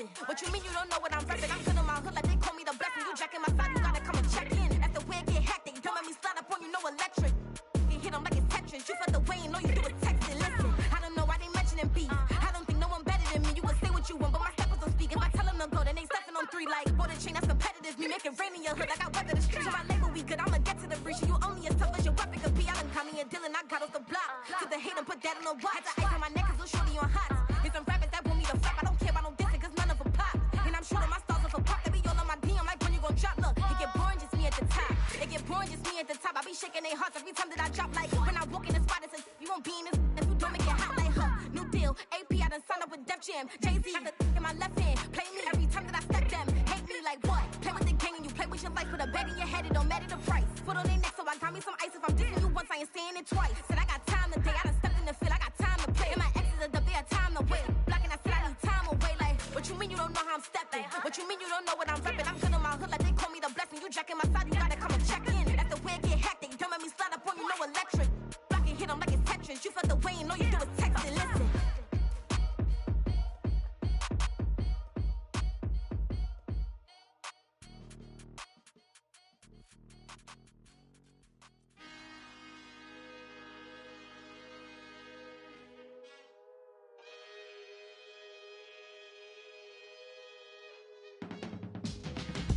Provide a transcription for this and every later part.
listen. What you mean you don't know what I'm reppin'? I'm good on my hood like they call me the blessing. You jacking my side, you gotta come and check in. That's the way it get hectic. Don't let me slide up on you, no electric. You hit them like it's Tetris. You felt the way and all you do is text it. Listen, I don't know why they mentioning beef. I don't think no one better than me. You can say what you want, but my steppers don't speak. If I tell them to go, then they stepping on 3 like for the chain. That's competitive. Me make it rain in your hood like I weather the streets. So my label we good. I'ma get to the breach. You only as tough as your weapon could be. I done caught me a deal and I got off the block. To the hate and put that on the watch. Had the ice on my neck 'cause little shorty on hot. Here's some rappers that want me to flop. I don't care about no dissing 'cause none of them pop. And I'm shooting my stars off a pop. They be all on my DM like when you gon' drop. Look, it get boring just me at the top. It get boring just me at the top. I be shaking their hearts every time that I drop. Like when I walk in the spot, it says you won't be in this if you don't make it hot like her. New deal, AP, I done signed up with Def Jam. Jay-Z got the in my left hand. Play me every time that I step them. Hate me like what? Play with the gang and you play with your life. Put a bag in your head, it don't matter the price. Foot on their neck, so I got me some ice. If I'm dissing you once, I ain't saying it twice. Said I got time today, I done stepped in the field, I got time to play. And my exes are up, they had time to wait. Blocking, I said I need time away. Like, what you mean you don't know how I'm stepping? What you mean you don't know what I'm reppin'? I'm good on my hood like they call me the blessing. You jacking my side, you gotta come and check in. That's the way it get hectic. Don't let me slide up on you, no electric. Blocking, hit them like it's Tetris. You felt the way and all you do is text it. Listen.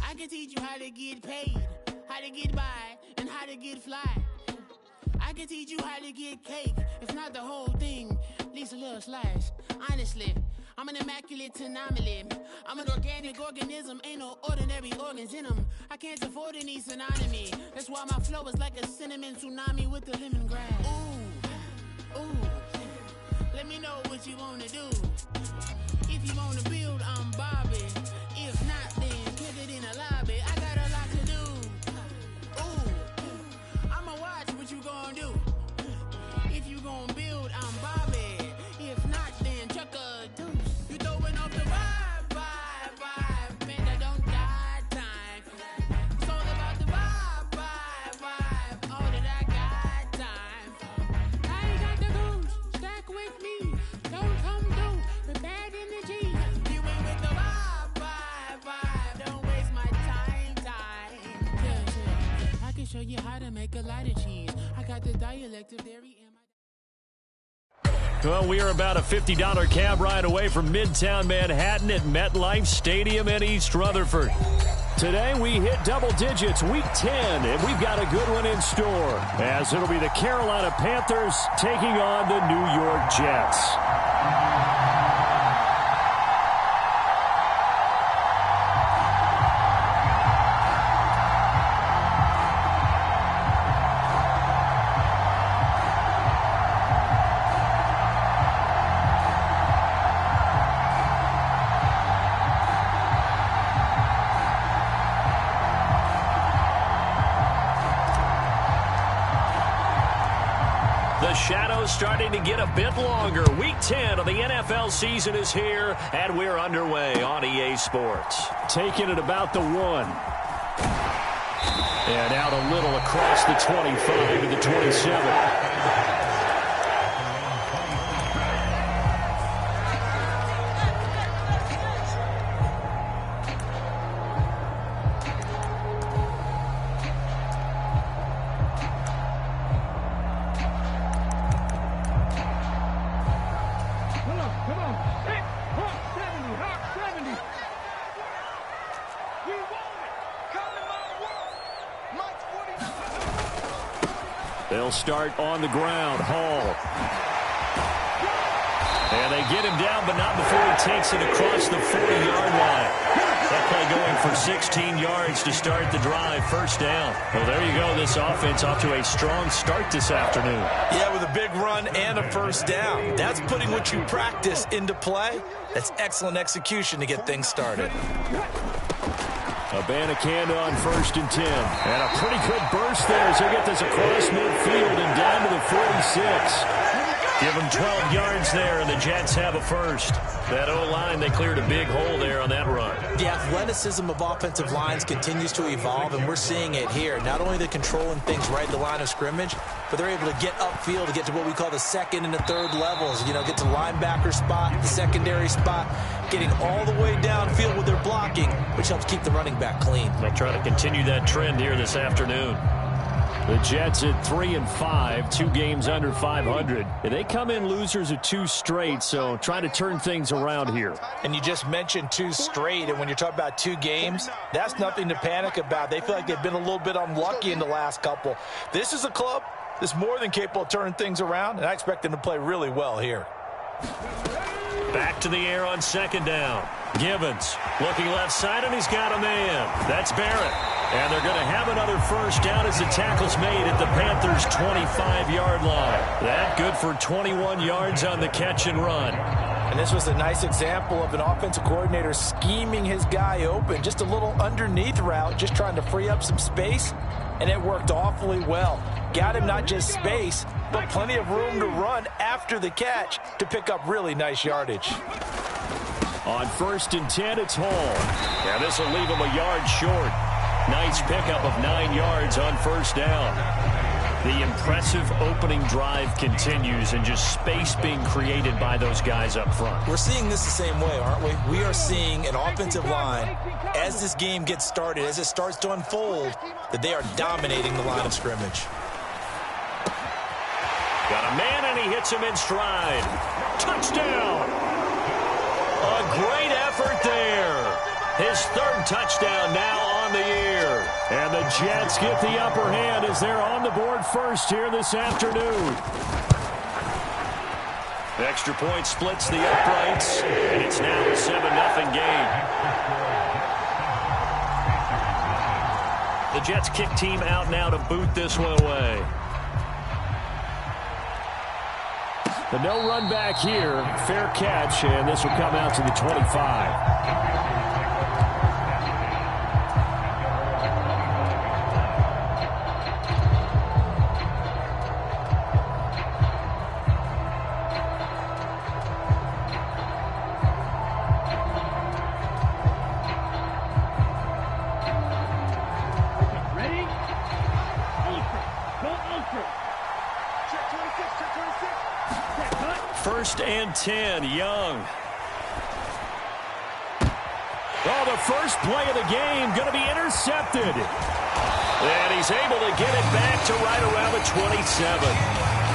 I can teach you how to get paid, how to get by, and how to get fly. I can teach you how to get cake, if not the whole thing, at least a little slice. Honestly, I'm an immaculate anomaly. I'm an organic organism, ain't no ordinary organs in them. I can't afford any synonymy. That's why my flow is like a cinnamon tsunami with the lemongrass. Ooh, ooh, let me know what you wanna do. If you wanna build, I'm Bobby. If not, then put it in a lobby. I got a lot to do. Ooh, I'ma watch what you gon' do. If you gon' build, I'm Bobby. If not, then chuck a deuce. You throwing off the vibe. Man, I don't die time. It's all about the vibe. All that I got time. I ain't got the goose. Stack with me. Don't come through with bad energy. You ain't with the vibe. Don't waste my time. Yeah. I can show you how to make a lot of cheese. I got the dialect of dairy in my... Well, we are about a $50 cab ride away from Midtown Manhattan at MetLife Stadium in East Rutherford. Today we hit double digits, week 10, and we've got a good one in store, as it'll be the Carolina Panthers taking on the New York Jets. The shadows starting to get a bit longer. Week 10 of the NFL season is here, and we're underway on EA Sports. Taking it about the 1. And out a little across the 25 to the 27. They'll start on the ground. Hall. And they get him down, but not before he takes it across the 40-yard line. That play going for 16 yards to start the drive. First down. Well, there you go. This offense off to a strong start this afternoon. Yeah, with a big run and a first down. That's putting what you practice into play. That's excellent execution to get things started. Abanikanda on 1st and 10. And a pretty good burst there as they get this across midfield and down to the 46. Give them 12 yards there, and the Jets have a first. That O-line, they cleared a big hole there on that run. The athleticism of offensive lines continues to evolve, and we're seeing it here. Not only they're controlling things right at the line of scrimmage, but they're able to get upfield to get to what we call the second and the third levels. You know, get to linebacker spot, the secondary spot, getting all the way downfield with their blocking, which helps keep the running back clean. They'll try to continue that trend here this afternoon. The Jets at 3-5, 2 games under 500. And they come in losers of 2 straight, so try to turn things around here. And you just mentioned 2 straight, and when you're talking about 2 games, that's nothing to panic about. They feel like they've been a little bit unlucky in the last couple. This is a club that's more than capable of turning things around, and I expect them to play really well here. Back to the air on second down. Gibbons looking left side, and he's got a man. That's Barrett. And they're going to have another first down as the tackle's made at the Panthers' 25-yard line. That good for 21 yards on the catch and run. And this was a nice example of an offensive coordinator scheming his guy open. Just a little underneath route, just trying to free up some space, and it worked awfully well. Got him not just space, but plenty of room to run after the catch to pick up really nice yardage. On 1st and 10, it's Hall. And this will leave him a yard short. Nice pickup of 9 yards on first down. The impressive opening drive continues, and just space being created by those guys up front. We're seeing this the same way, aren't we? We are seeing an offensive line, as this game gets started, as it starts to unfold, that they are dominating the line of scrimmage. Got a man, and he hits him in stride. Touchdown! A great effort there. His 3rd touchdown now on the year. And the Jets get the upper hand as they're on the board first here this afternoon. The extra point splits the uprights, and it's now a 7-0 game. The Jets kick team out now to boot this one away. The no run back here, fair catch, and this will come out to the 25. First and 10, Young. Oh, the first play of the game going to be intercepted. And he's able to get it back to right around the 27.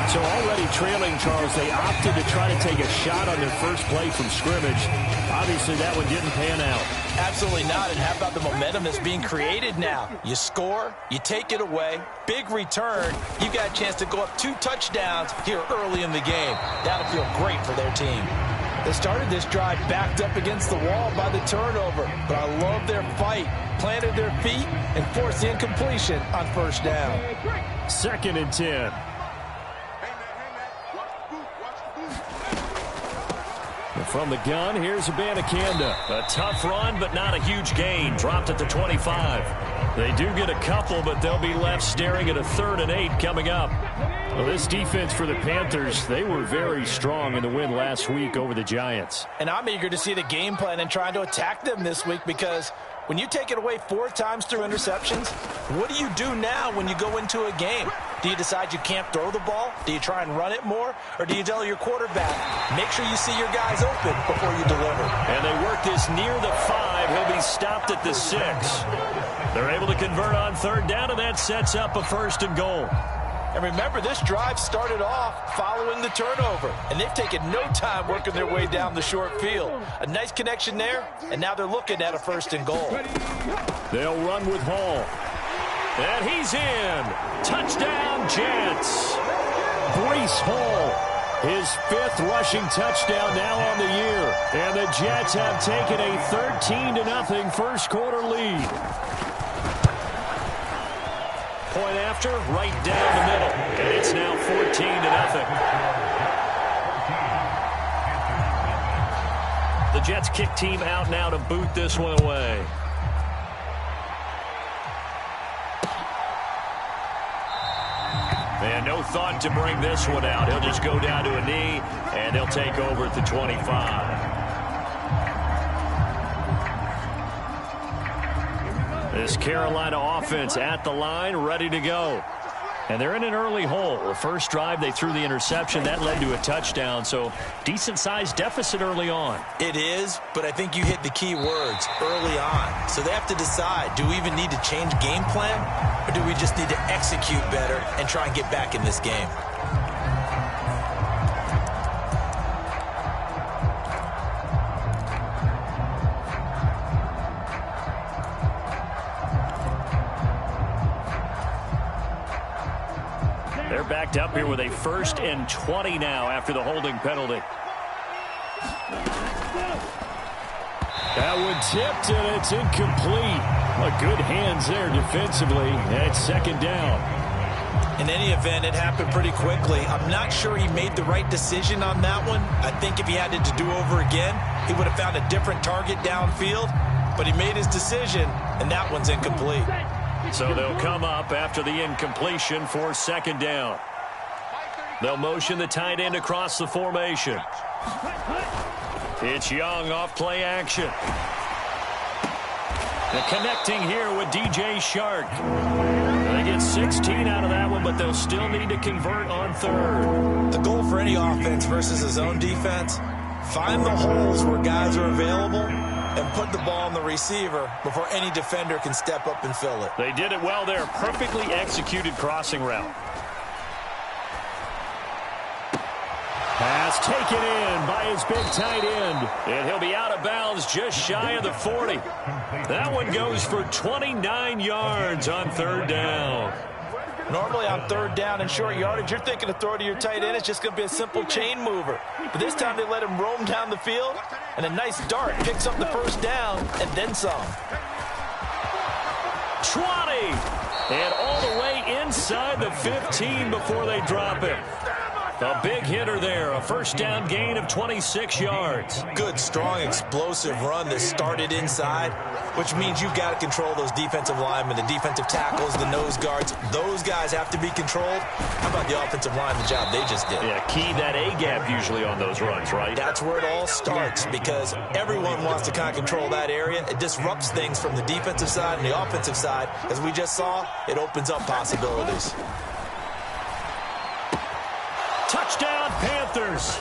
So already trailing, Charles, they opted to try to take a shot on their first play from scrimmage. Obviously, that one didn't pan out. Absolutely not. And how about the momentum that's being created now? You score, you take it away, big return. You've got a chance to go up 2 touchdowns here early in the game. That'll feel great for their team. They started this drive backed up against the wall by the turnover, but I love their fight. Planted their feet and forced the incompletion on first down. 2nd and 10. From the gun, here's Abanikanda. A tough run, but not a huge gain. Dropped at the 25. They do get a couple, but they'll be left staring at a 3rd and 8 coming up. Well, this defense for the Panthers, they were very strong in the win last week over the Giants. And I'm eager to see the game plan and trying to attack them this week, because when you take it away 4 times through interceptions, what do you do now when you go into a game? Do you decide you can't throw the ball? Do you try and run it more? Or do you tell your quarterback, make sure you see your guys open before you deliver? And they work this near the 5. He'll be stopped at the 6. They're able to convert on 3rd down, and that sets up a 1st and goal. And remember, this drive started off following the turnover, and they've taken no time working their way down the short field. A nice connection there, and now they're looking at a 1st and goal. They'll run with Hall. And he's in. Touchdown, Jets. Breece Hall, his 5th rushing touchdown now on the year. And the Jets have taken a 13-0 first quarter lead. Point after, right down the middle. And it's now 14-0. The Jets kick team out now to boot this one away. And no thought to bring this one out. He'll just go down to a knee, and they'll take over at the 25. This Carolina offense at the line, ready to go. And they're in an early hole. The first drive, they threw the interception. That led to a touchdown, so decent-sized deficit early on. It is, but I think you hit the key words, early on. So they have to decide, do we even need to change game plan, or do we just need to execute better and try and get back in this game? They're backed up here with a 1st and 20 now after the holding penalty. That one tipped, and it's incomplete. Good hands there defensively. It's 2nd down. In any event, it happened pretty quickly. I'm not sure he made the right decision on that one. I think if he had it to do over again, he would have found a different target downfield. But he made his decision, and that one's incomplete. So they'll come up after the incompletion for 2nd down. They'll motion the tight end across the formation. It's Young off play action. And connecting here with DJ Shark. They get 16 out of that one, but they'll still need to convert on 3rd. The goal for any offense versus his own defense, find the holes where guys are available and put the ball on the receiver before any defender can step up and fill it. They did it well there. Perfectly executed crossing route. Pass taken in by his big tight end. And he'll be out of bounds just shy of the 40. That one goes for 29 yards on 3rd down. Normally on 3rd down and short yardage, you're thinking to throw to your tight end. It's just going to be a simple chain mover. But this time they let him roam down the field, and a nice dart picks up the 1st down and then some. 20! And all the way inside the 15 before they drop him. A big hitter there, a 1st down gain of 26 yards. Good, strong, explosive run that started inside, which means you've got to control those defensive linemen, the defensive tackles, the nose guards. Those guys have to be controlled. How about the offensive line, the job they just did? Yeah, key that A-gap usually on those runs, right? That's where it all starts, because everyone wants to kind of control that area. It disrupts things from the defensive side and the offensive side. As we just saw, it opens up possibilities. Touchdown, Panthers.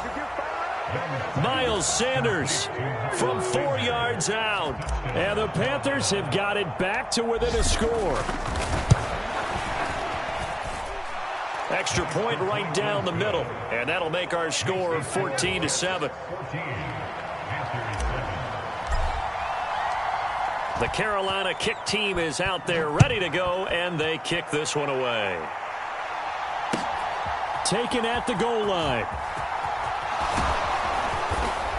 Miles Sanders from 4 yards out. And the Panthers have got it back to within a score. Extra point right down the middle. And that'll make our score 14-7. The Carolina kick team is out there ready to go, and they kick this one away. Taken at the goal line.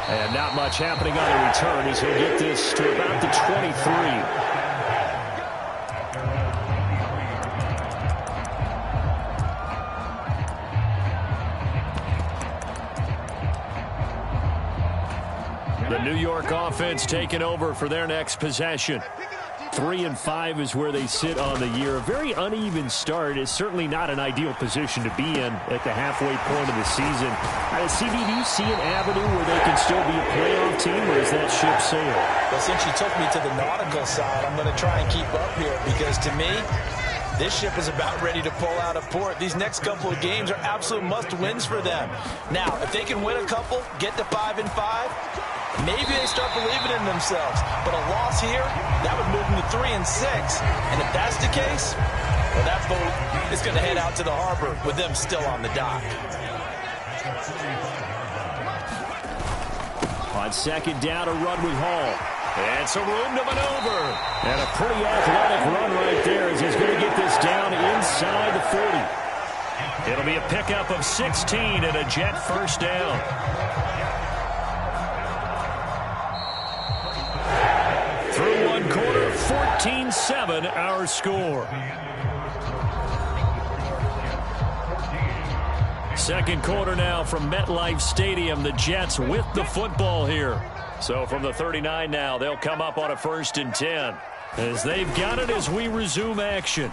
And not much happening on the return as he'll get this to about the 23. The New York offense taking over for their next possession. 3-5 is where they sit on the year. A very uneven start is certainly not an ideal position to be in at the halfway point of the season. CB, do you see an avenue where they can still be a playoff team, or is that ship sailed? Well, since you took me to the nautical side, I'm going to try and keep up here, because to me, this ship is about ready to pull out of port. These next couple of games are absolute must-wins for them. Now, if they can win a couple, get to 5-5, maybe they start believing in themselves. But a loss here, that would move them to 3-6. And if that's the case, well, that boat is going to head out to the harbor with them still on the dock. On 2nd down, a run with Hall. And some room to maneuver. And a pretty athletic run right there as he's going to get this down inside the 40. It'll be a pickup of 16 and a Jet 1st down. Through one quarter, 14-7 our score. 2nd quarter now from MetLife Stadium. The Jets with the football here. So from the 39 now, they'll come up on a 1st and 10. As they've got it as we resume action.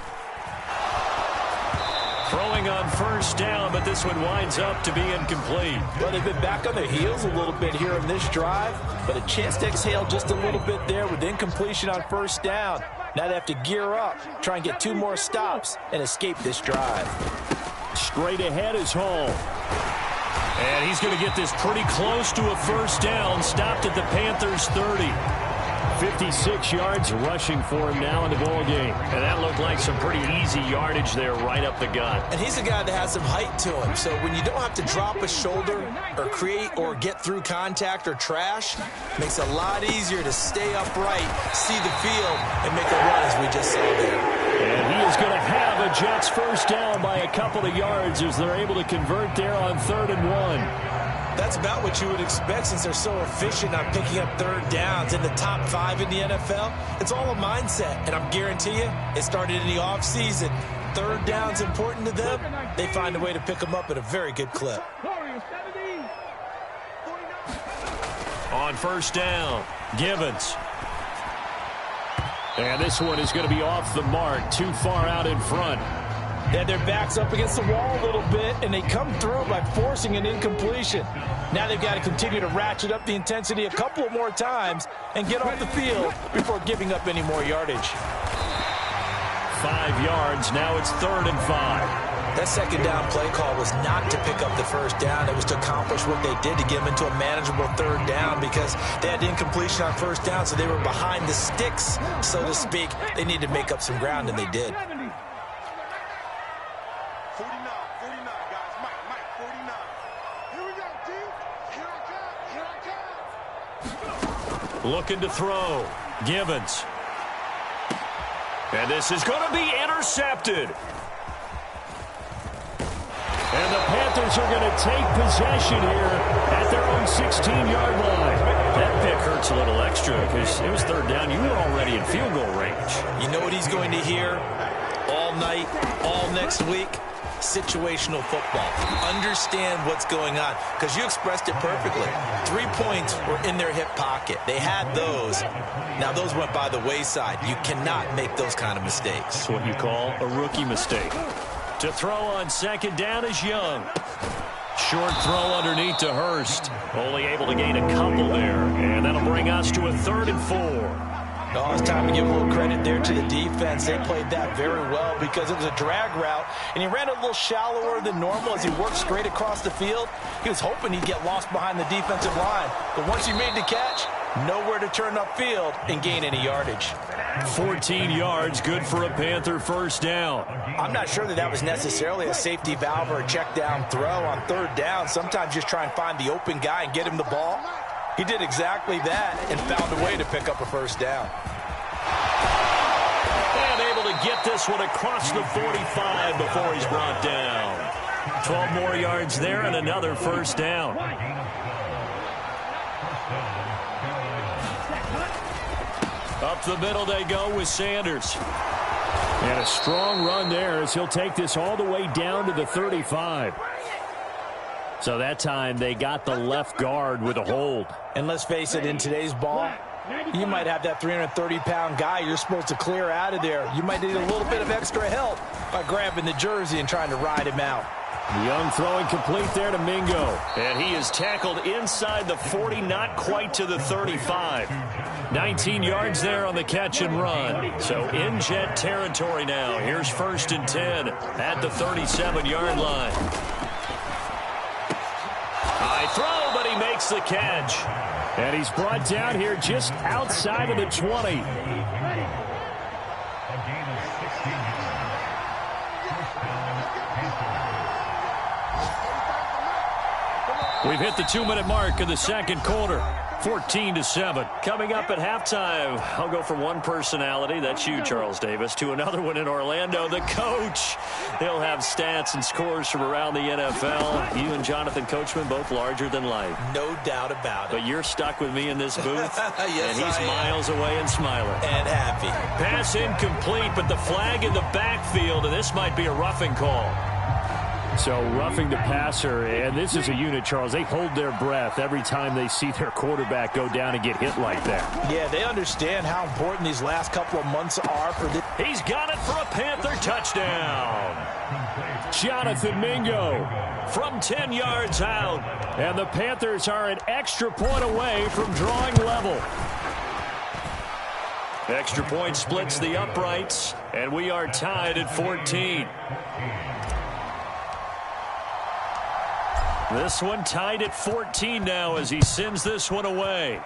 Throwing on first down, but this one winds up to be incomplete. Well, they've been back on their heels a little bit here in this drive, but a chance to exhale just a little bit there with incompletion on first down. Now they have to gear up, try and get 2 more stops, and escape this drive. Straight ahead is Hall. And he's going to get this pretty close to a first down. Stopped at the Panthers' 30. 56 yards rushing for him now in the ball game. And that looked like some pretty easy yardage there right up the gut. And he's a guy that has some height to him. So when you don't have to drop a shoulder or create or get through contact or trash, it makes it a lot easier to stay upright, see the field, and make a run as we just saw there. And he is going to have a Jets first down by a couple of yards as they're able to convert there on 3rd and 1. That's about what you would expect since they're so efficient on picking up 3rd downs in the top 5 in the NFL. It's all a mindset, and I'm guarantee you it started in the offseason. 3rd down's important to them. They find a way to pick them up at a very good clip. On first down, Givens. And this one is going to be off the mark, too far out in front. They had their backs up against the wall a little bit, and they come through by forcing an incompletion. Now they've got to continue to ratchet up the intensity a couple of more times and get off the field before giving up any more yardage. 5 yards, now it's 3rd and 5. That 2nd down play call was not to pick up the first down. It was to accomplish what they did to get them into a manageable 3rd down because they had incompletion on first down, so they were behind the sticks, so to speak. They needed to make up some ground, and they did. Looking to throw. Givens. And this is going to be intercepted. And the Panthers are going to take possession here at their own 16-yard line. That pick hurts a little extra because it was 3rd down. You were already in field goal range. You know what he's going to hear all night, all next week? Situational football. Understand what's going on because you expressed it perfectly. 3 points were in their hip pocket. They had those. Now those went by the wayside. You cannot make those kind of mistakes. That's what you call a rookie mistake. To throw on 2nd down is Young. Short throw underneath to Hurst. Only able to gain a couple there. And that'll bring us to a 3rd and 4. Oh, it's time to give a little credit there to the defense. They played that very well because it was a drag route, and he ran a little shallower than normal as he worked straight across the field. He was hoping he'd get lost behind the defensive line, but once he made the catch, nowhere to turn upfield and gain any yardage. 14 yards, good for a Panther first down. I'm not sure that was necessarily a safety valve or a check down throw on 3rd down. Sometimes just try and find the open guy and get him the ball. He did exactly that and found a way to pick up a first down. And able to get this one across the 45 before he's brought down. 12 more yards there and another first down. Up the middle they go with Sanders. And a strong run there as he'll take this all the way down to the 35. So that time they got the left guard with a hold. And let's face it, in today's ball, you might have that 330-pound guy you're supposed to clear out of there. You might need a little bit of extra help by grabbing the jersey and trying to ride him out. Young throwing complete there to Mingo. And he is tackled inside the 40, not quite to the 35. 19 yards there on the catch and run. So in Jet territory now. Here's 1st and 10 at the 37-yard line. High throw, but he makes the catch. And he's brought down here just outside of the 20. We've hit the 2-minute mark of the 2nd quarter. 14-7. Coming up at halftime, I'll go from one personality, that's you, Charles Davis, to another one in Orlando, the coach. He'll have stats and scores from around the NFL. You and Jonathan Coachman, both larger than life. No doubt about it. But you're stuck with me in this booth, yes, and he's miles away and smiling. And happy. Pass incomplete, but the flag in the backfield, and this might be a roughing call. So roughing the passer, and this is a unit, Charles. They hold their breath every time they see their quarterback go down and get hit like that. Yeah, they understand how important these last couple of months are for this. He's got it for a Panther touchdown. Jonathan Mingo from 10 yards out. And the Panthers are an extra point away from drawing level. Extra point splits the uprights, and we are tied at 14. This one tied at 14 now as he sends this one away.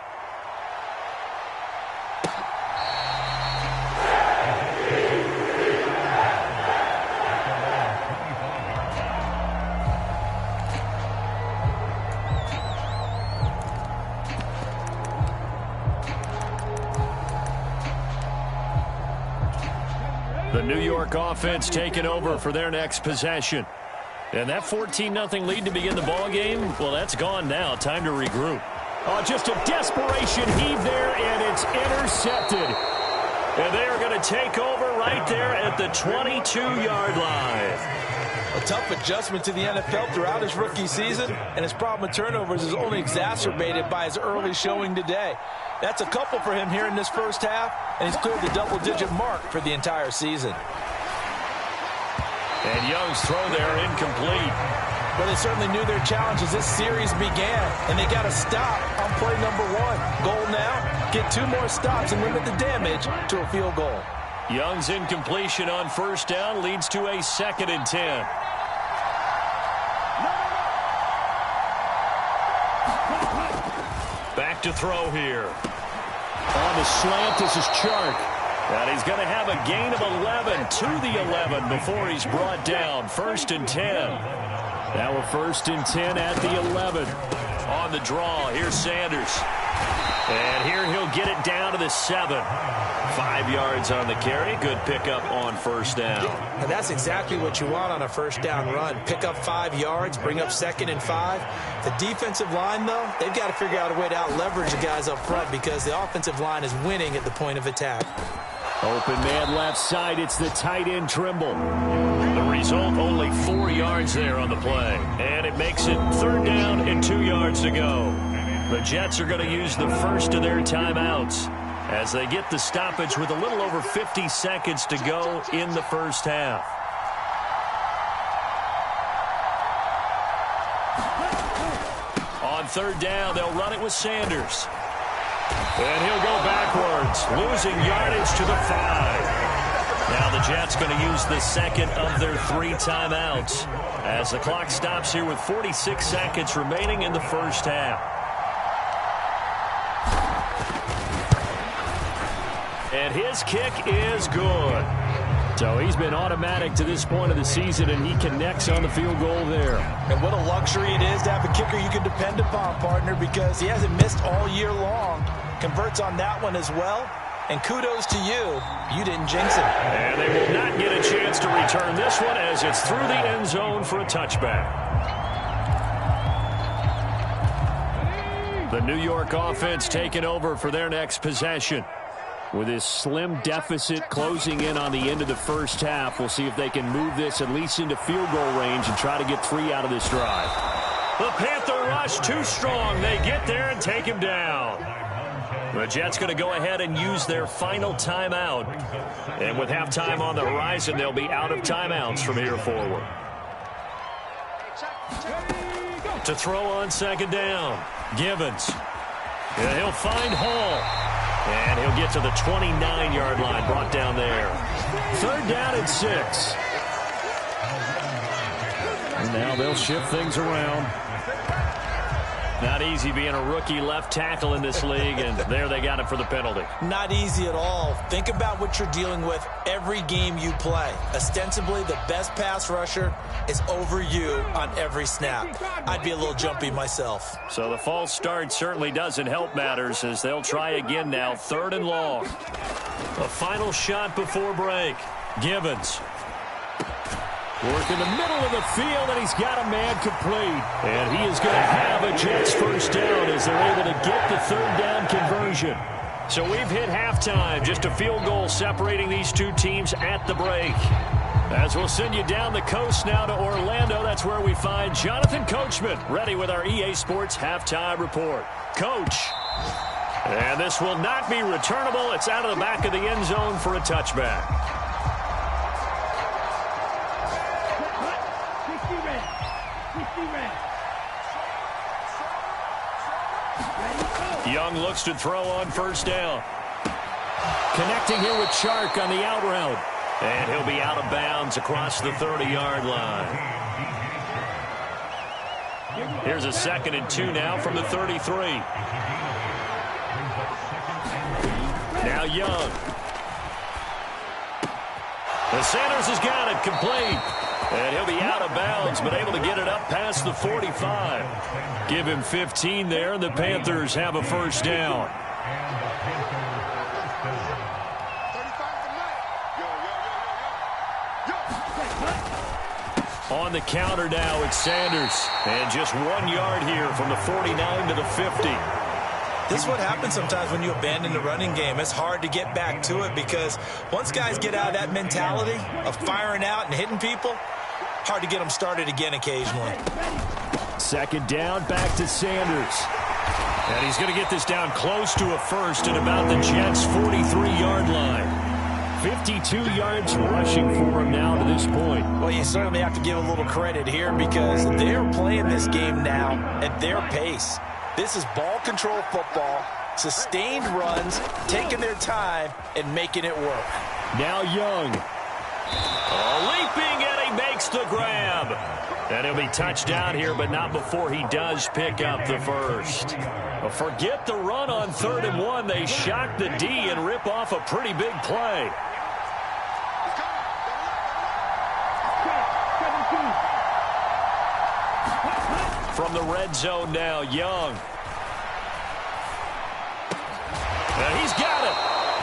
The New York offense taking over for their next possession. And that 14-0 lead to begin the ball game, well, that's gone now. Time to regroup. Oh, just a desperation heave there, and it's intercepted. And they are going to take over right there at the 22-yard line. A tough adjustment to the NFL throughout his rookie season, and his problem with turnovers is only exacerbated by his early showing today. That's a couple for him here in this first half, and he's cleared the double-digit mark for the entire season. And Young's throw there incomplete. Well, they certainly knew their challenge as this series began, and they got to stop on play number 1. Goal now, get 2 more stops and limit the damage to a field goal. Young's incompletion on first down leads to a 2nd and 10. Back to throw here. On the slant, this is Chark. And he's going to have a gain of 11 to the 11 before he's brought down. 1st and 10. Now a 1st and 10 at the 11. On the draw, here's Sanders. And here he'll get it down to the 7. 5 yards on the carry. Good pickup on first down. And that's exactly what you want on a first down run. Pick up 5 yards, bring up 2nd and 5. The defensive line, though, they've got to figure out a way to out-leverage the guys up front because the offensive line is winning at the point of attack. Open man left side. It's the tight end Trimble. The result, only 4 yards there on the play. And it makes it 3rd down and 2 yards to go. The Jets are going to use the first of their timeouts as they get the stoppage with a little over 50 seconds to go in the first half. On 3rd down, they'll run it with Sanders. And he'll go backwards, losing yardage to the 5. Now the Jets going to use the 2nd of their 3 timeouts as the clock stops here with 46 seconds remaining in the first half. And his kick is good. So he's been automatic to this point of the season, and he connects on the field goal there. And what a luxury it is to have a kicker you can depend upon, partner, because he hasn't missed all year long. Converts on that one as well. And kudos to you. You didn't jinx it. And they will not get a chance to return this one as it's through the end zone for a touchback. The New York offense taking over for their next possession. With this slim deficit closing in on the end of the first half, we'll see if they can move this at least into field goal range and try to get 3 out of this drive. The Panther rush too strong. They get there and take him down. The Jets going to go ahead and use their final timeout. And with halftime on the horizon, they'll be out of timeouts from here forward. To throw on 2nd down, Givens. And he'll find Hall. And he'll get to the 29-yard line, brought down there. 3rd down and 6. And now they'll shift things around. Not easy being a rookie left tackle in this league, and there they got him for the penalty. Not easy at all. Think about what you're dealing with every game you play. Ostensibly, the best pass rusher is over you on every snap. I'd be a little jumpy myself. So the false start certainly doesn't help matters as they'll try again now. 3rd and long. A final shot before break. Givens. Work in the middle of the field, and he's got a man complete. And he is going to have a Jets first down as they're able to get the 3rd down conversion. So we've hit halftime. Just a field goal separating these two teams at the break. As we'll send you down the coast now to Orlando, that's where we find Jonathan Coachman, ready with our EA Sports Halftime Report. Coach. And this will not be returnable. It's out of the back of the end zone for a touchback. Young looks to throw on first down. Connecting here with Chark on the out route. And he'll be out of bounds across the 30-yard line. Here's a 2nd and 2 now from the 33. Now Young. And Sanders has got it complete. And he'll be out of bounds, but able to get it up past the 45. Give him 15 there, and the Panthers have a first down. On the counter now, it's Sanders. And just 1 yard here from the 49 to the 50. This is what happens sometimes when you abandon the running game. It's hard to get back to it because once guys get out of that mentality of firing out and hitting people, hard to get them started again occasionally. 2nd down, back to Sanders. And he's going to get this down close to a first at about the Jets' 43-yard line. 52 yards rushing for him now to this point. Well, you certainly have to give a little credit here because they're playing this game now at their pace. This is ball control football, sustained runs, taking their time, and making it work. Now Young. Leaping, and he makes the grab. And he'll be touchdown here, but not before he does pick up the first. Forget the run on 3rd and 1. They shock the D and rip off a pretty big play. From the red zone now, Young. And he's got it.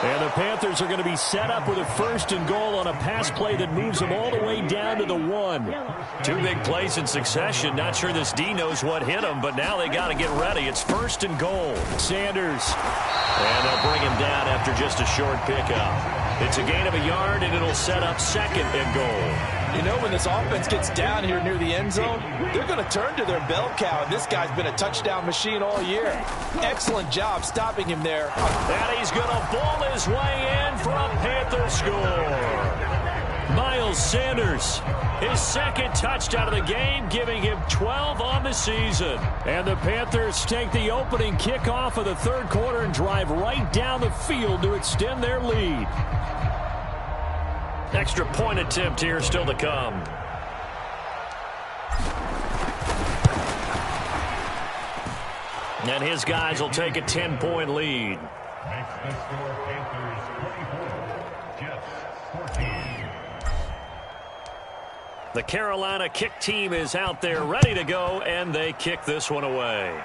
And the Panthers are going to be set up with a 1st and goal on a pass play that moves them all the way down to the 1. 2 big plays in succession. Not sure this D knows what hit him, but now they got to get ready. It's 1st and goal. Sanders. And they'll bring him down after just a short pickup. It's a gain of a yard, and it'll set up 2nd and goal. You know, when this offense gets down here near the end zone, they're going to turn to their bell cow, and this guy's been a touchdown machine all year. Excellent job stopping him there. And he's going to ball his way in for a Panther score. Miles Sanders, his 2nd touchdown of the game, giving him 12 on the season. And the Panthers take the opening kickoff of the 3rd quarter and drive right down the field to extend their lead. Extra point attempt here still to come. And his guys will take a 10-point lead. Makes the score Panthers 44, Jets 14. The Carolina kick team is out there ready to go, and they kick this one away.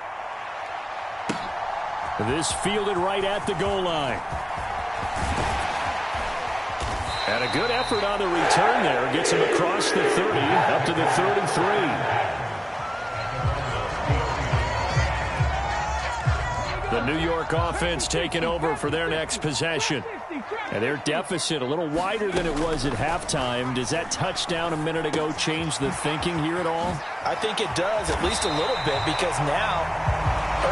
This fielded right at the goal line. And a good effort on the return there. Gets him across the 30, up to the 33. The New York offense taking over for their next possession. And their deficit a little wider than it was at halftime. Does that touchdown a minute ago change the thinking here at all? I think it does, at least a little bit, because now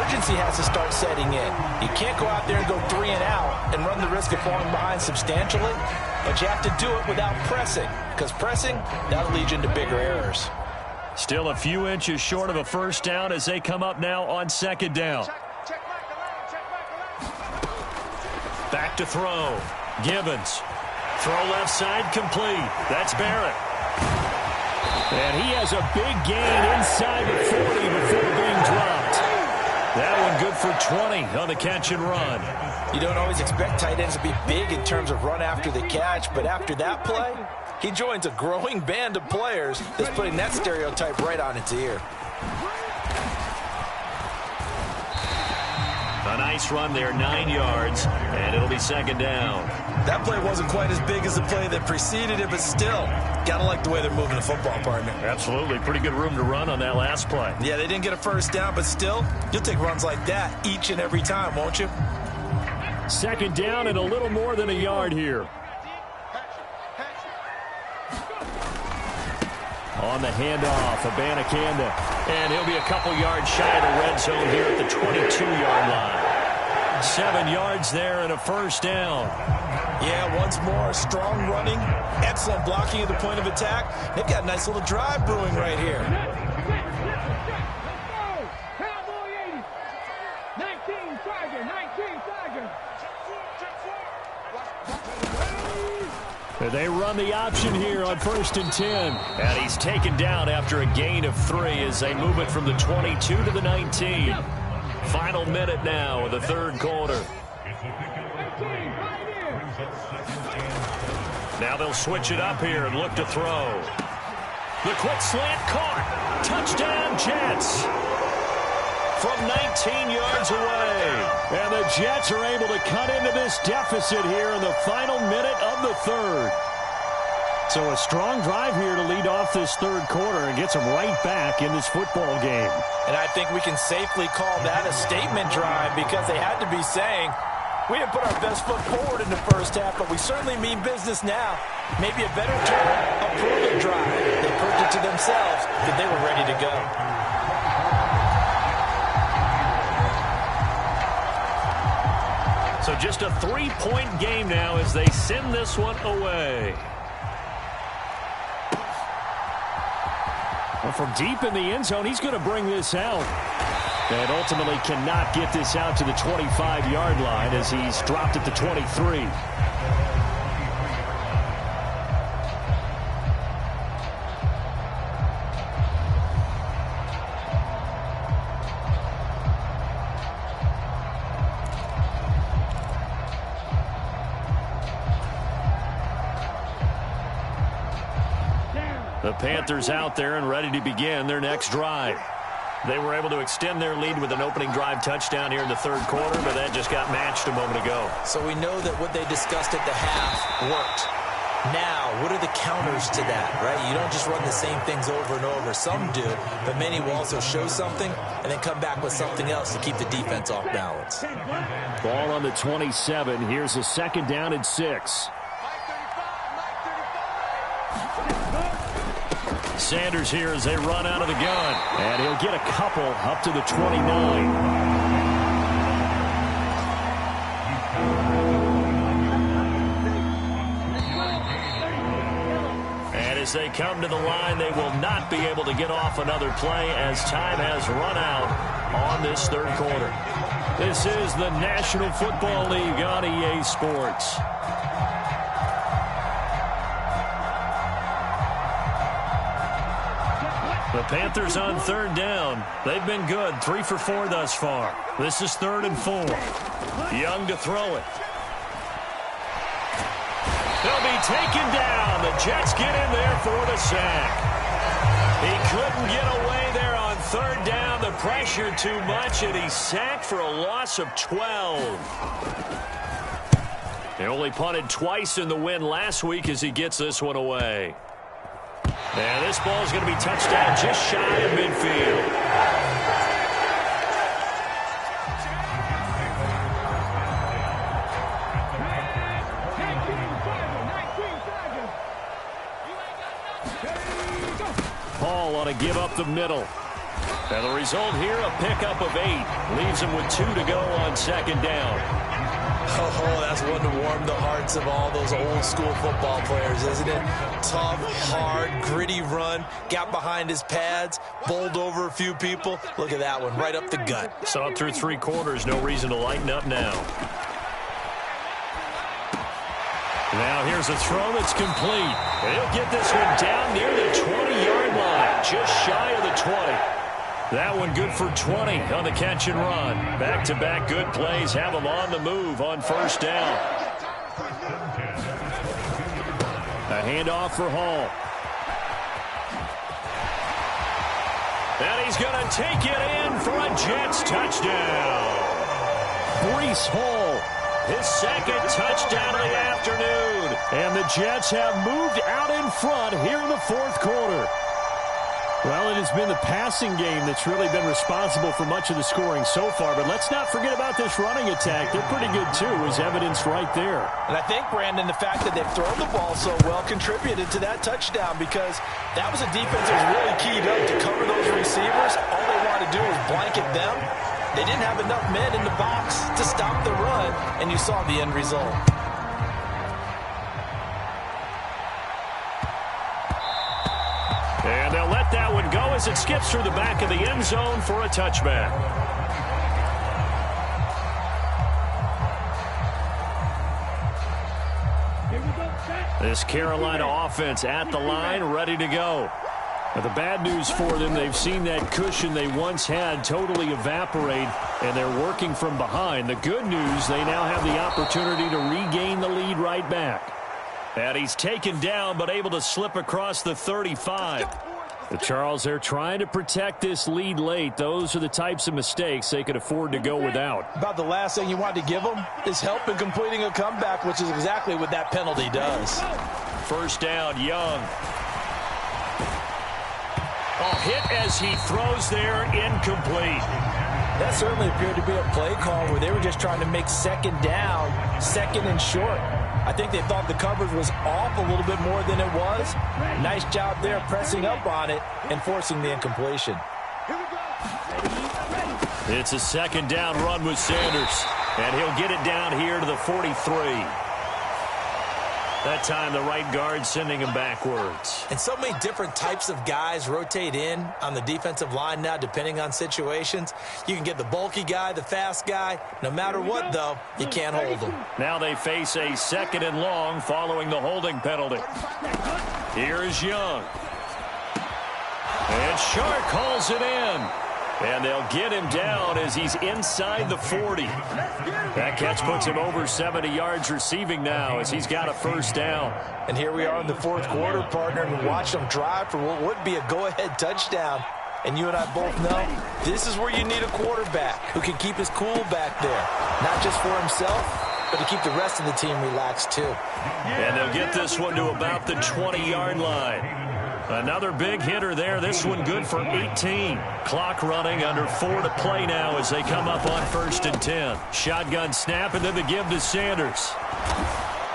urgency has to start setting in. You can't go out there and go 3 and out and run the risk of falling behind substantially, but you have to do it without pressing, because pressing, that'll lead you into bigger errors. Still a few inches short of a first down as they come up now on 2nd down. Back to throw. Gibbons. Throw left side complete. That's Barrett. And he has a big gain inside the 40 before being dropped. That one good for 20 on the catch and run. You don't always expect tight ends to be big in terms of run after the catch, but after that play, he joins a growing band of players that's putting that stereotype right on its ear. A nice run there, 9 yards, and it'll be 2nd down. That play wasn't quite as big as the play that preceded it, but still, gotta like the way they're moving the football, partner. Absolutely. Pretty good room to run on that last play. Yeah, they didn't get a first down, but still, you'll take runs like that each and every time, won't you? 2nd down and a little more than a yard here. On the handoff, Abanikanda. And he'll be a couple yards shy of the red zone here at the 22-yard line. 7 yards there and a first down. Yeah, once more, strong running, excellent blocking at the point of attack. They've got a nice little drive brewing right here. They run the option here on 1st and 10. And he's taken down after a gain of 3 as they move it from the 22 to the 19. Final minute now of the third quarter. Now they'll switch it up here and look to throw. The quick slant caught. Touchdown, Jets. From 19 yards away. And the Jets are able to cut into this deficit here in the final minute of the third. So a strong drive here to lead off this third quarter and gets them right back in this football game. And I think we can safely call that a statement drive because they had to be saying, we didn't put our best foot forward in the first half, but we certainly mean business now. Maybe a better term, a proven drive. They proved it to themselves that they were ready to go. So just a 3-point game now as they send this one away. Well, from deep in the end zone, he's going to bring this out. And ultimately cannot get this out to the 25-yard line as he's dropped at the 23. The Panthers out there and ready to begin their next drive. They were able to extend their lead with an opening drive touchdown here in the third quarter, but that just got matched a moment ago. So we know that what they discussed at the half worked. Now, what are the counters to that, right? You don't just run the same things over and over. Some do, but many will also show something and then come back with something else to keep the defense off balance. Ball on the 27. Here's a 2nd down and 6. Sanders here as they run out of the gun. And he'll get a couple up to the 29. And as they come to the line, they will not be able to get off another play as time has run out on this third quarter. This is the National Football League on EA Sports. The Panthers on 3rd down. They've been good, 3 for 4 thus far. This is 3rd and 4. Young to throw it. They'll be taken down. The Jets get in there for the sack. He couldn't get away there on 3rd down. The pressure too much, and he's sacked for a loss of 12. They only punted twice in the win last week as he gets this one away. And this ball is going to be touchdown just shy of midfield. Paul on a give up the middle. And the result here, a pickup of 8. Leaves him with 2 to go on 2nd down. Oh, that's one to warm the hearts of all those old school football players, isn't it? Tough, hard, gritty run, got behind his pads, bowled over a few people. Look at that one, right up the gut. So up through 3 quarters, no reason to lighten up now. Now here's a throw that's complete. He'll get this one down near the 20-yard line, just shy of the 20. That one good for 20 on the catch and run. Back-to-back good plays have them on the move on 1st down. A handoff for Hall. And he's going to take it in for a Jets touchdown. Breece Hall, his 2nd touchdown of the afternoon. And the Jets have moved out in front here in the 4th quarter. Well, it has been the passing game that's really been responsible for much of the scoring so far. But let's not forget about this running attack. They're pretty good, too, as evidenced right there. And I think, Brandon, the fact that they've thrown the ball so well contributed to that touchdown, because that was a defense that was really keyed up to cover those receivers. All they wanted to do was blanket them. They didn't have enough men in the box to stop the run, and you saw the end result. And they'll let that one go as it skips through the back of the end zone for a touchback. This Carolina offense at the line, ready to go. Now, the bad news for them, they've seen that cushion they once had totally evaporate, and they're working from behind. The good news, they now have the opportunity to regain the lead right back. And he's taken down, but able to slip across the 35. The Charles, they're trying to protect this lead late. Those are the types of mistakes they could afford to go without. About the last thing you want to give them is help in completing a comeback, which is exactly what that penalty does. First down, Young. Oh, hit as he throws there, incomplete. That certainly appeared to be a play call where they were just trying to make second down, second and short. I think they thought the coverage was off a little bit more than it was. Nice job there pressing up on it and forcing the incompletion. It's a second down run with Sanders, and he'll get it down here to the 43. That time, the right guard sending him backwards. And so many different types of guys rotate in on the defensive line now, depending on situations. You can get the bulky guy, the fast guy. No matter what, though, you can't hold them. Now they face a second and long following the holding penalty. Here is Young. And Shark calls it in. And they'll get him down as he's inside the 40. That catch puts him over 70 yards receiving now as he's got a first down. And here we are in the fourth quarter, partner, and we watch them drive for what would be a go-ahead touchdown. And you and I both know this is where you need a quarterback who can keep his cool back there. Not just for himself, but to keep the rest of the team relaxed too. And they'll get this one to about the 20-yard line. Another big hitter there. This one good for 18. Clock running, under 4 to play now as they come up on 1st and 10. Shotgun snap, and then the give to Sanders.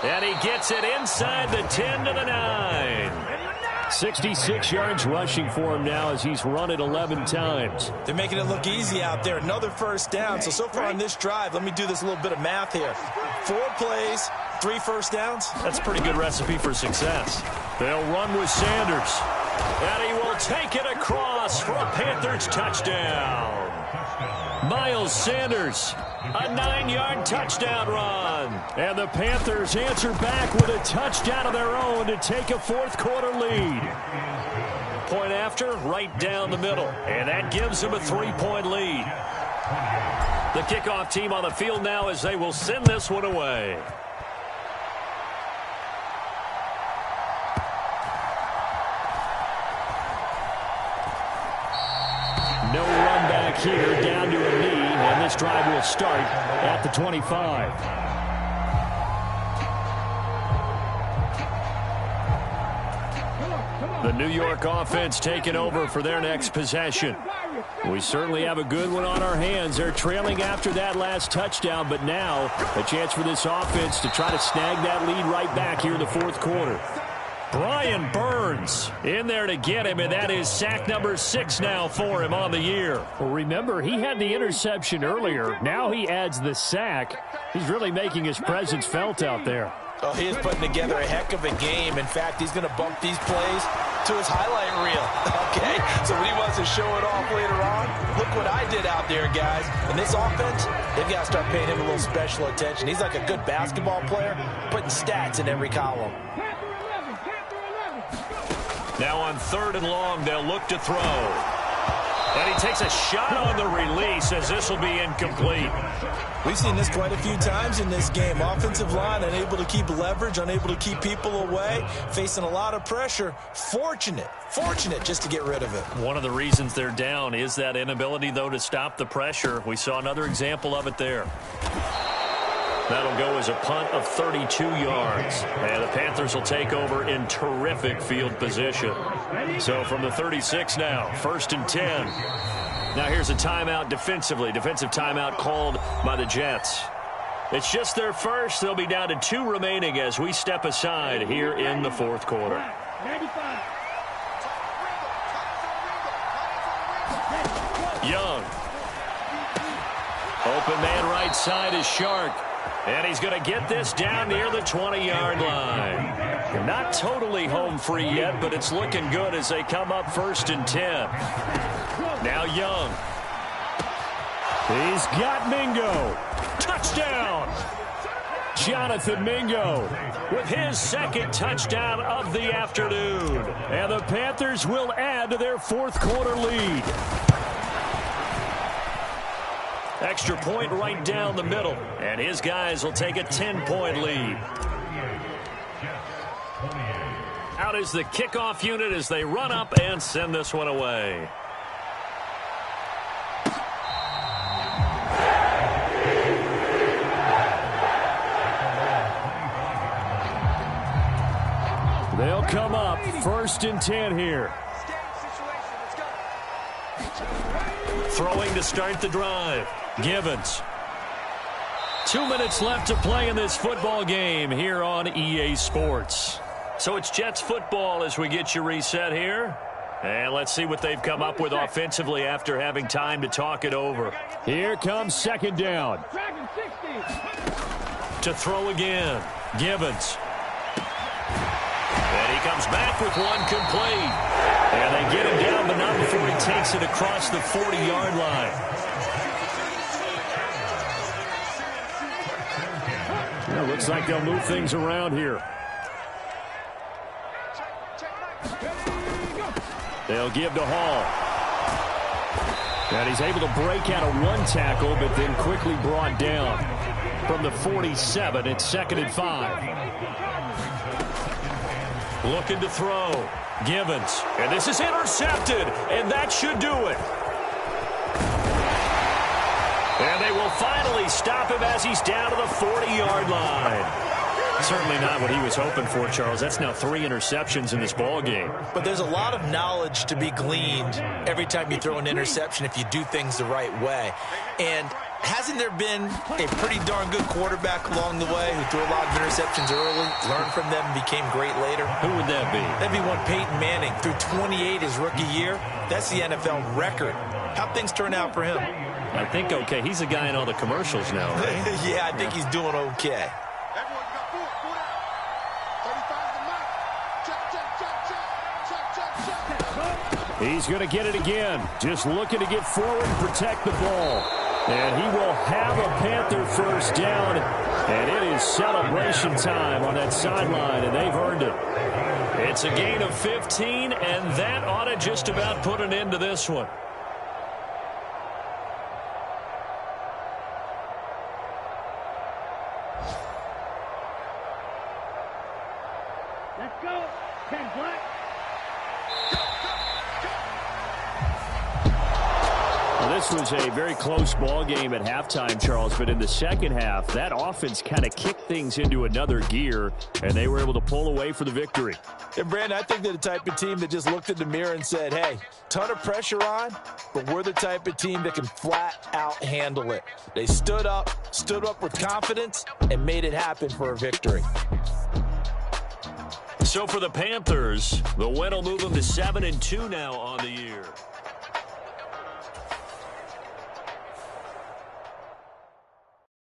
And he gets it inside the 10 to the 9. 66 yards rushing for him now as he's run it 11 times. They're making it look easy out there. Another first down. So far on this drive, let me do this little bit of math here. 4 plays, 3 first downs. That's a pretty good recipe for success. They'll run with Sanders. And he will take it across for a Panthers touchdown. Miles Sanders, a 9-yard touchdown run. And the Panthers answer back with a touchdown of their own to take a fourth-quarter lead. Point after, right down the middle. And that gives them a 3-point lead. The kickoff team on the field now as they will send this one away. No run back here, down to a knee, and this drive will start at the 25. The New York offense taking over for their next possession. We certainly have a good one on our hands. They're trailing after that last touchdown, but now a chance for this offense to try to snag that lead right back here in the fourth quarter. Brian Burns in there to get him, and that is sack number 6 now for him on the year. Well, remember, he had the interception earlier. Now he adds the sack. He's really making his presence felt out there. Oh, he is putting together a heck of a game. In fact, he's going to bump these plays to his highlight reel. Okay, so when he wants to show it off later on, look what I did out there, guys. In this offense, they've got to start paying him a little special attention. He's like a good basketball player, putting stats in every column. Now on 3rd and long, they'll look to throw. And he takes a shot on the release as this will be incomplete. We've seen this quite a few times in this game. Offensive line unable to keep leverage, unable to keep people away, facing a lot of pressure. Fortunate just to get rid of it. One of the reasons they're down is that inability, though, to stop the pressure. We saw another example of it there. That'll go as a punt of 32 yards. And the Panthers will take over in terrific field position. So from the 36 now, 1st and 10. Now here's a timeout defensively. Defensive timeout called by the Jets. It's just their first. They'll be down to 2 remaining as we step aside here in the 4th quarter. Young. Open man right side is Shark. And he's going to get this down near the 20-yard line. Not totally home free yet, but it's looking good as they come up 1st and 10. Now Young. He's got Mingo. Touchdown! Jonathan Mingo with his 2nd touchdown of the afternoon. And the Panthers will add to their 4th quarter lead. Extra point right down the middle. And his guys will take a 10-point lead. Out is the kickoff unit as they run up and send this one away. They'll come up 1st and 10 here. Throwing to start the drive. Givens. 2 minutes left to play in this football game here on EA Sports. So it's Jets football as we get you reset here. And let's see what they've come up with offensively after having time to talk it over. Here comes 2nd down. To throw again. Givens. And he comes back with one complete. And they get him down, but not before he takes it across the 40-yard line. Yeah, looks like they'll move things around here. They'll give to Hall. And he's able to break out of 1 tackle, but then quickly brought down. From the 47, it's 2nd and 5. Looking to throw. Givens. And this is intercepted. And that should do it. And they will finally stop him as he's down to the 40-yard line. Certainly not what he was hoping for, Charles. That's now 3 interceptions in this ball game. But there's a lot of knowledge to be gleaned every time you throw an interception if you do things the right way. And hasn't there been a pretty darn good quarterback along the way who threw a lot of interceptions early, learned from them, and became great later? Who would that be? That'd be one Peyton Manning. Threw 28 his rookie year. That's the NFL record. How'd things turn out for him? I think okay. He's a guy in all the commercials now, right? Yeah, I think he's doing okay. He's going to get it again. Just looking to get forward and protect the ball. And he will have a Panther 1st down. And it is celebration time on that sideline, and they've earned it. It's a gain of 15, and that ought to just about put an end to this one. Let's go. 10 black. This was a very close ball game at halftime, Charles, but in the second half, that offense kind of kicked things into another gear, and they were able to pull away for the victory. And, Brandon, I think they're the type of team that just looked in the mirror and said, hey, ton of pressure on, but we're the type of team that can flat out handle it. They stood up with confidence, and made it happen for a victory. So for the Panthers, the win will move them to 7-2 now on the year.